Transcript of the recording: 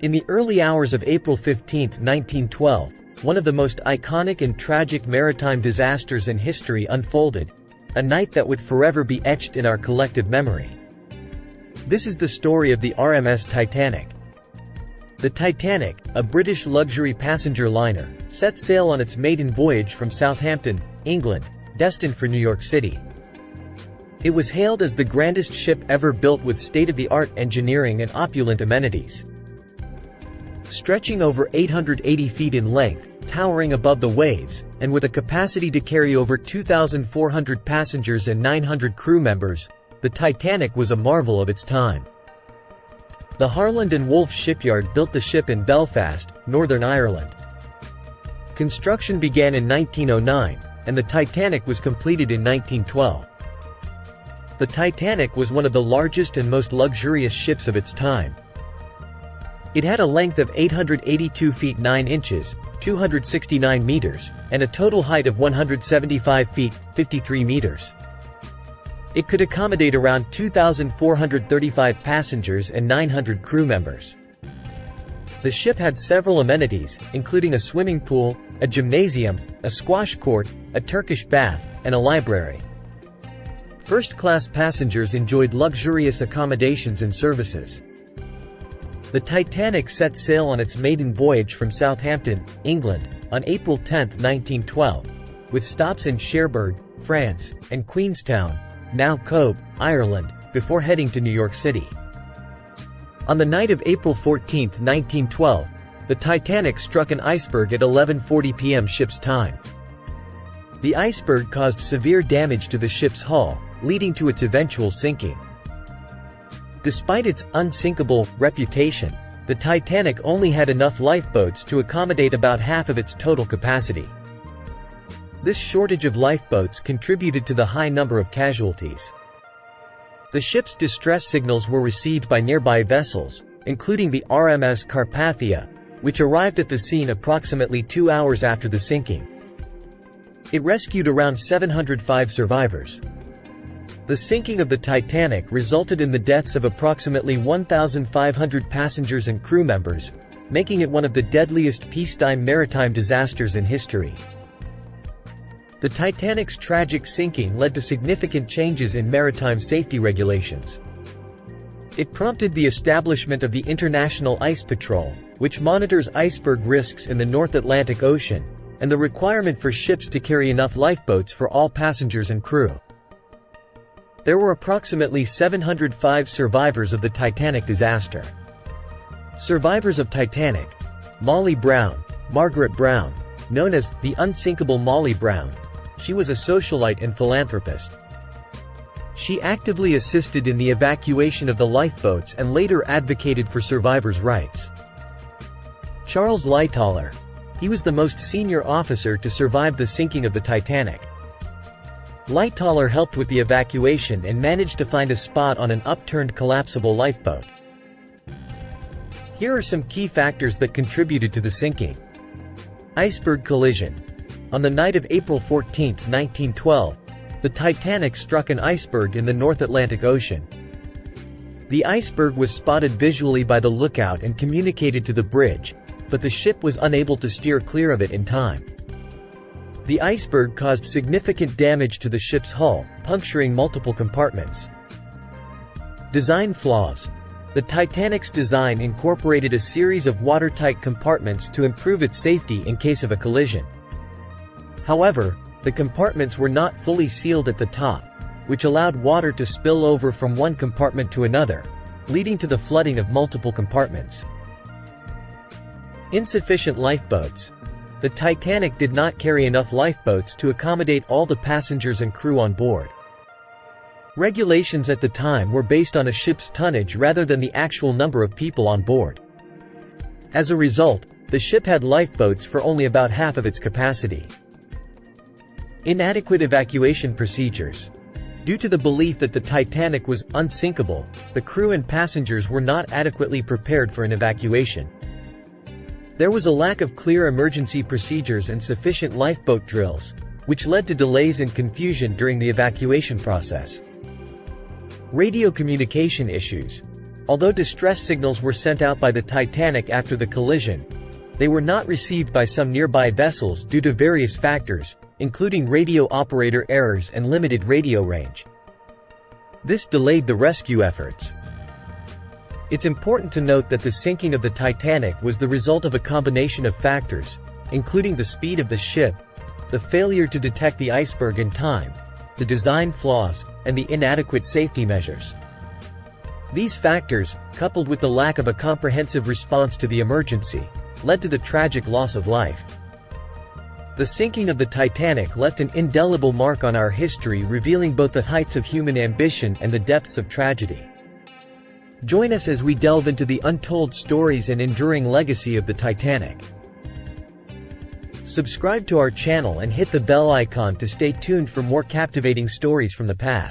In the early hours of April 15, 1912, one of the most iconic and tragic maritime disasters in history unfolded, a night that would forever be etched in our collective memory. This is the story of the RMS Titanic. The Titanic, a British luxury passenger liner, set sail on its maiden voyage from Southampton, England, destined for New York City. It was hailed as the grandest ship ever built with state-of-the-art engineering and opulent amenities. Stretching over 880 feet in length, towering above the waves, and with a capacity to carry over 2,400 passengers and 900 crew members, the Titanic was a marvel of its time. The Harland and Wolff shipyard built the ship in Belfast, Northern Ireland. Construction began in 1909, and the Titanic was completed in 1912. The Titanic was one of the largest and most luxurious ships of its time. It had a length of 882 feet 9 inches, 269 meters, and a total height of 175 feet, 53 meters. It could accommodate around 2,435 passengers and 900 crew members. The ship had several amenities, including a swimming pool, a gymnasium, a squash court, a Turkish bath, and a library. First-class passengers enjoyed luxurious accommodations and services. The Titanic set sail on its maiden voyage from Southampton, England, on April 10, 1912, with stops in Cherbourg, France, and Queenstown, now Cobh, Ireland, before heading to New York City. On the night of April 14, 1912, the Titanic struck an iceberg at 11:40 p.m. ship's time. The iceberg caused severe damage to the ship's hull, leading to its eventual sinking. Despite its unsinkable reputation, the Titanic only had enough lifeboats to accommodate about half of its total capacity. This shortage of lifeboats contributed to the high number of casualties. The ship's distress signals were received by nearby vessels, including the RMS Carpathia, which arrived at the scene approximately 2 hours after the sinking. It rescued around 705 survivors. The sinking of the Titanic resulted in the deaths of approximately 1,500 passengers and crew members, making it one of the deadliest peacetime maritime disasters in history. The Titanic's tragic sinking led to significant changes in maritime safety regulations. It prompted the establishment of the International Ice Patrol, which monitors iceberg risks in the North Atlantic Ocean, and the requirement for ships to carry enough lifeboats for all passengers and crew. There were approximately 705 survivors of the Titanic disaster. Survivors of Titanic: Molly Brown, Margaret Brown, known as the unsinkable Molly Brown. She was a socialite and philanthropist. She actively assisted in the evacuation of the lifeboats and later advocated for survivors' rights. Charles Lightoller. He was the most senior officer to survive the sinking of the Titanic. Lightoller helped with the evacuation and managed to find a spot on an upturned collapsible lifeboat. Here are some key factors that contributed to the sinking. Iceberg collision. On the night of April 14, 1912, the Titanic struck an iceberg in the North Atlantic Ocean. The iceberg was spotted visually by the lookout and communicated to the bridge, but the ship was unable to steer clear of it in time. The iceberg caused significant damage to the ship's hull, puncturing multiple compartments. Design flaws. The Titanic's design incorporated a series of watertight compartments to improve its safety in case of a collision. However, the compartments were not fully sealed at the top, which allowed water to spill over from one compartment to another, leading to the flooding of multiple compartments. Insufficient lifeboats. The Titanic did not carry enough lifeboats to accommodate all the passengers and crew on board. Regulations at the time were based on a ship's tonnage rather than the actual number of people on board. As a result, the ship had lifeboats for only about half of its capacity. Inadequate evacuation procedures. Due to the belief that the Titanic was unsinkable, the crew and passengers were not adequately prepared for an evacuation. There was a lack of clear emergency procedures and sufficient lifeboat drills, which led to delays and confusion during the evacuation process. Radio communication issues. Although distress signals were sent out by the Titanic after the collision, they were not received by some nearby vessels due to various factors, including radio operator errors and limited radio range. This delayed the rescue efforts. It's important to note that the sinking of the Titanic was the result of a combination of factors, including the speed of the ship, the failure to detect the iceberg in time, the design flaws, and the inadequate safety measures. These factors, coupled with the lack of a comprehensive response to the emergency, led to the tragic loss of life. The sinking of the Titanic left an indelible mark on our history, revealing both the heights of human ambition and the depths of tragedy. Join us as we delve into the untold stories and enduring legacy of the Titanic. Subscribe to our channel and hit the bell icon to stay tuned for more captivating stories from the past.